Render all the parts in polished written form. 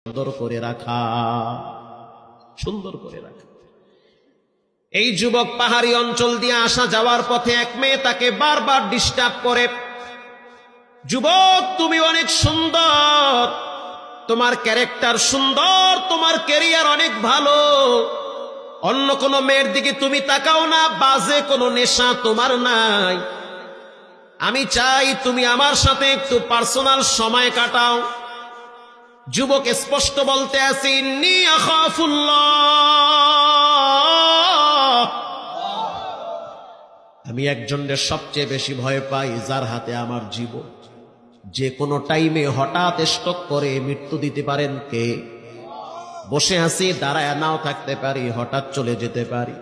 সুন্দর করে রাখা, সুন্দর করে রাখা। এই যুবক পাহাড়ি অঞ্চল দিয়ে আসা যাওয়ার পথে এক মেয়ে তাকে বারবার ডিস্টার্ব করে, যুবক তুমি অনেক সুন্দর, তোমার ক্যারেক্টার সুন্দর, তোমার ক্যারিয়ার অনেক ভালো, অন্য কোনো মেয়ের দিকে তুমি তাকাও না, বাজে কোনো নেশা তোমার নাই, আমি চাই তুমি আমার সাথে একটু পার্সোনাল সময় কাটাও। যুবক স্পষ্ট বলতে আছে, ইন্নী আখাফুল্লাহ, আমি একজনের সবচেয়ে বেশি ভয় পাই যার হাতে আমার জীবন, যে কোনো টাইমে হঠাৎ স্ট্রোক করে মৃত্যু দিতে পারেন কে? বসে আছি, দাঁড়ায় নাও থাকতে পারি, হঠাৎ চলে যেতে পারি।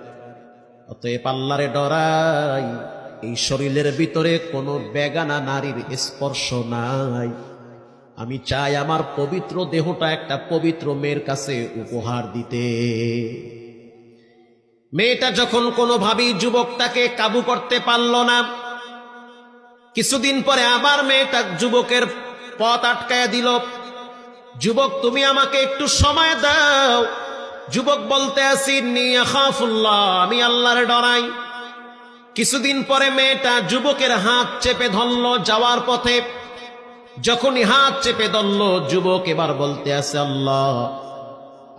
অতএব আল্লাহরে ডরাই, এই শরীরের ভিতরে কোনো বেগানা নারীর স্পর্শ নাই। আমি চাই আমার পবিত্র দেহটা একটা পবিত্র মেয়ের কাছে উপহার দিতে। মেয়েটা যখন কোনোভাবেই যুবকটাকে কাবু করতে পারল না, কিছুদিন পরে আবার মেয়েটা যুবকের পথ আটকায়া দিল। যুবক তুমি আমাকে একটু সময় দাও। যুবক বলতে আসি, ইন্নী আখাফুল্লাহ, আমি আল্লাহর ডরাই। কিছুদিন পরে মেয়েটা যুবকের হাত চেপে ধরল যাওয়ার পথে। যখনই হাত চেপে ধরল, যুবক এবার বলতে আছে, আল্লাহ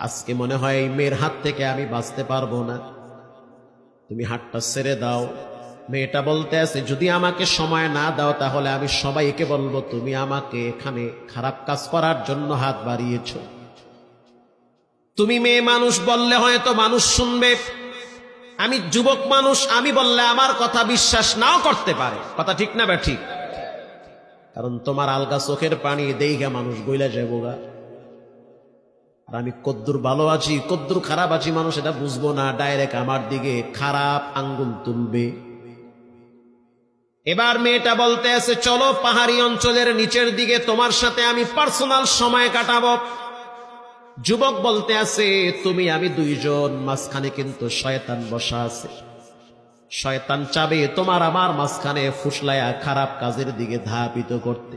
আজকে মনে হয় এই মেয়ের হাত থেকে আমি বাঁচতে পারবো না, তুমি হাতটা ছেড়ে দাও। মেয়েটা বলতে আছে, যদি আমাকে সময় না দাও তাহলে আমি সবাইকে বলবো তুমি আমাকে এখানে খারাপ কাজ করার জন্য হাত বাড়িয়েছ। তুমি মেয়ে মানুষ বললে হয়তো মানুষ শুনবে, আমি যুবক মানুষ, আমি বললে আমার কথা বিশ্বাস নাও করতে পারে। কথা ঠিক না? ঠিক। কারণ তোমার আলগা চোখের পানি দেইগা মানুষ বইলা যাবো গা। আর আমি কদ্দুর ভালো আছি কদ্দুর খারাপ আছি মানুষ এটা বুঝবো না, ডাইরেক্ট আমার দিকে খারাপ আঙ্গুল তুলবে। এবার মেয়েটা বলতে আছে, চলো পাহাড়ি অঞ্চলের নিচের দিকে, তোমার সাথে আমি পার্সোনাল সময় কাটাবো। যুবক বলতে আছে, তুমি আমি দুইজন, মাঝখানে কিন্তু শয়তান বসা আছে, শয়তান চাবে তোমার আমার মাঝখানে ফুসলায়া খারাপ কাজের দিকে ধাবিত করতে।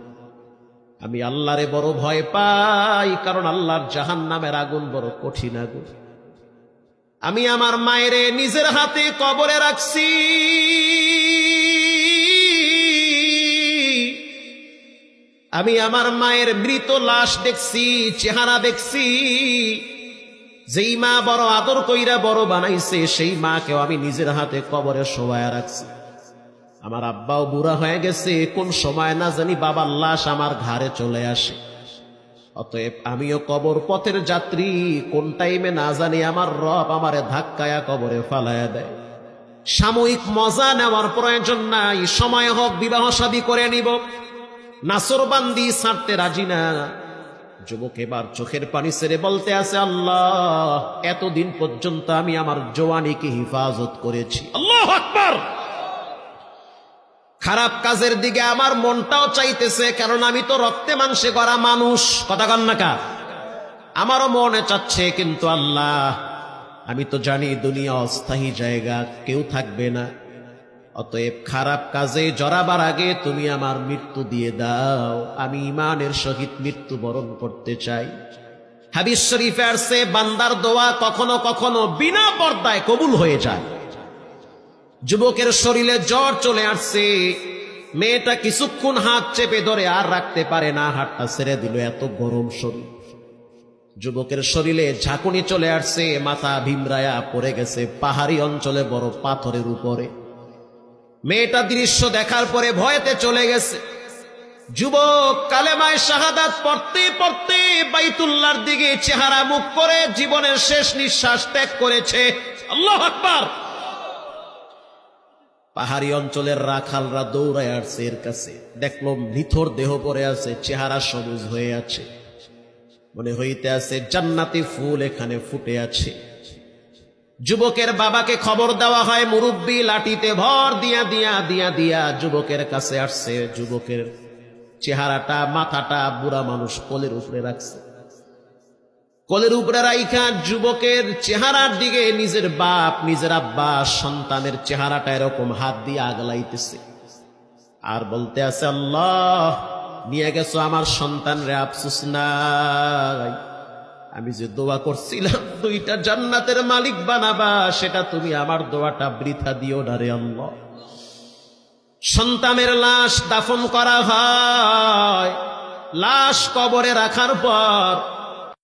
আমি আল্লাহরে বড় ভয় পাই, কারণ আল্লাহর জাহান্নামের আগুন বড় কঠিন আগুন। আমি আমার মায়েরে নিজের হাতে কবরে রাখছি, আমি আমার মায়ের মৃত লাশ দেখছি, চেহারা দেখছি। যেই মা বড় আদর কইরা বড় বানাইছে, সেই মাকেও আমি নিজের হাতে কবরে শোয়ায়া রাখছি। আমার আব্বাও বুড়া হয়ে গেছে, কোন সময় না জানি বাবার লাশ আমার ঘাড়ে চলে আসে। অতএব আমিও কবর পথের যাত্রী, কোন টাইমে না জানি আমার রব আমারে ধাক্কায়া কবরে ফালায়া দেয়। সাময়িক মজা নেওয়ার প্রয়োজন নাই, সময় হোক বিবাহ শাদী করে নিব, নাসরবান্দি ছাড়তে রাজি না। যুবক এবার চোখের পানি ছেড়ে বলতে আছে, আল্লাহ এতদিন পর্যন্ত আমি আমার জওয়ানিকে হিফাজত করেছি, আল্লাহু আকবার। খারাপ কাজের দিকে আমার মনটাও চাইতেছে, কারণ আমি তো রক্তে মাংসে গড়া মানুষ, কথা কন না কা? আমারও মনে চাচ্ছে, কিন্তু আল্লাহ আমি তো জানি দুনিয়া অস্থায়ী জায়গা, কেউ থাকবে না। অতএব খারাপ কাজে জড়াবার আগে তুমি আমার মৃত্যু দিয়ে দাও, আমি ঈমানের সহিত মৃত্যু বরণ করতে চাই। হাদিস শরীফে আছে, বান্দার দোয়া কখনো কখনো বিনা পর্দায় কবুল হয়ে যায়। যুবকের শরীরে জ্বর চলে আসছে, মেয়েটা কিছুক্ষণ হাত চেপে ধরে আর রাখতে পারে না, হাতটা ছেড়ে দিল, এত গরম শরীর। যুবকের শরীরে ঝাঁকুনি চলে আসছে, মাথা ভিমরায়া পড়ে গেছে পাহাড়ি অঞ্চলে বড় পাথরের উপরে। মেয়েটা দৃশ্য দেখার পরে ভয়েতে চলে গেছে। যুবক কালেমায়ে শাহাদাত পড়তে পড়তে বাইতুল্লাহর দিকে চেহারা মুখ করে জীবনের শেষ নিঃশ্বাস ত্যাগ করেছে, আল্লাহু আকবার। পাহাড়ি অঞ্চলের রাখালরা দৌড়ায় আসছে এর কাছে, দেখলো নিথর দেহ পড়ে আছে, চেহারা সবুজ হয়ে আছে, মনে হইতে আছে জান্নাতি ফুল এখানে ফুটে আছে। যুবকের বাবাকে খবর দেওয়া হয়, মুরব্বী লাঠিতে ভর দিয়া দিয়া দিয়া দিয়া যুবকের কাছে আসছে। যুবকের চেহারাটা, মাথাটা বুড়া মানুষ কোলের উপরে রাখছে, কোলের উপরে রাইখা যুবকের চেহারার দিকে নিজের বাপ, নিজের আব্বা, সন্তানের চেহারাটা এরকম হাত দিয়ে আগলাইতেছে আর বলতে আছে, আল্লাহ নিয়ে গেছো আমার সন্তান রে, আফসোস নাই, আমি যে দোয়া করছিলাম দুইটা জান্নাতের মালিক বানাবা, সেটা তুমি আমার দোয়াটা বৃথা দিও না রে আল্লাহ। সন্তানের লাশ দাফন করা হয়, লাশ কবরে রাখার পর